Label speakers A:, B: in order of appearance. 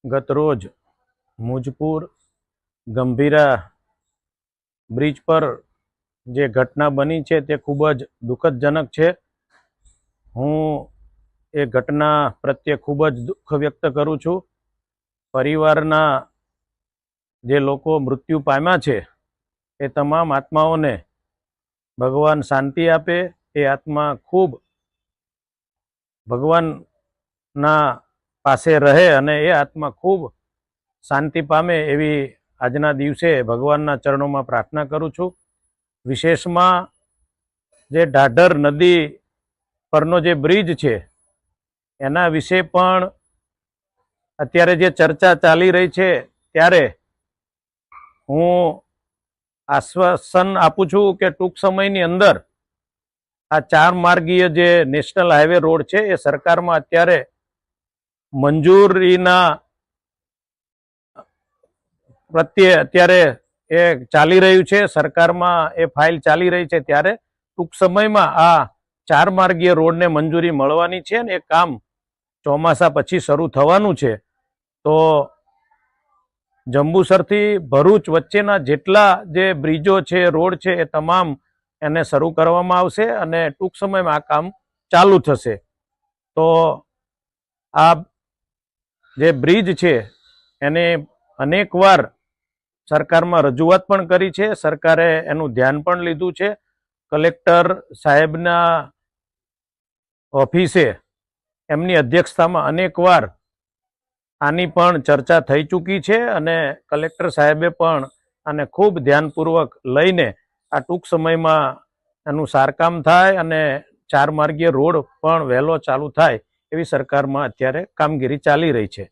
A: ગત રોજ મુજપુર ગંભીરા બ્રિજ પર જે ઘટના બની છે તે ખૂબ જ દુઃખદજનક છે। હું એ ઘટના પ્રત્યે ખૂબ જ દુઃખ વ્યક્ત કરું છું। પરિવારના જે લોકો મૃત્યુ પામ્યા છે એ તમામ આત્માઓને ભગવાન શાંતિ આપે, એ આત્મા ખૂબ ભગવાનના પાસે રહે અને એ આત્મા ખૂબ શાંતિ પામે એવી આજના દિવસે ભગવાનના ચરણોમાં પ્રાર્થના કરું છું। વિશેષમાં જે ઢાઢર નદી પરનો જે બ્રિજ છે એના વિશે પણ અત્યારે જે ચર્ચા ચાલી રહી છે ત્યારે હું આશ્વાસન આપું છું કે ટૂંક સમયની અંદર આ 4 માર્ગીય જે નેશનલ હાઈવે રોડ છે એ સરકારમાં અત્યારે મંજૂરીના પ્રત્યે અત્યારે એ ચાલી રહ્યું છે, સરકારમાં એ ફાઇલ ચાલી રહી છે। ત્યારે ટૂંક સમયમાં આ 4 માર્ગીય રોડને મંજૂરી મળવાની છે અને એ કામ ચોમાસા પછી શરૂ થવાનું છે। તો જંબુસરથી ભરૂચ વચ્ચેના જેટલા જે બ્રિજો છે, રોડ છે, એ તમામ એને શરૂ કરવામાં આવશે અને ટૂંક સમયમાં આ કામ ચાલુ થશે। તો આ જે બ્રિજ છે એને અનેકવાર સરકારમાં રજૂઆત પણ કરી છે, સરકારે એનું ધ્યાન પણ લીધું છે। કલેક્ટર સાહેબના ઓફિસે એમની અધ્યક્ષતામાં અનેકવાર આની પણ ચર્ચા થઈ ચૂકી છે અને કલેક્ટર સાહેબે પણ આને ખૂબ ધ્યાનપૂર્વક લઈને આ ટૂંક સમયમાં એનું સારકામ થાય અને 4 માર્ગીય રોડ પણ વહેલો ચાલુ થાય એવી સરકારમાં અત્યારે કામગીરી ચાલી રહી છે।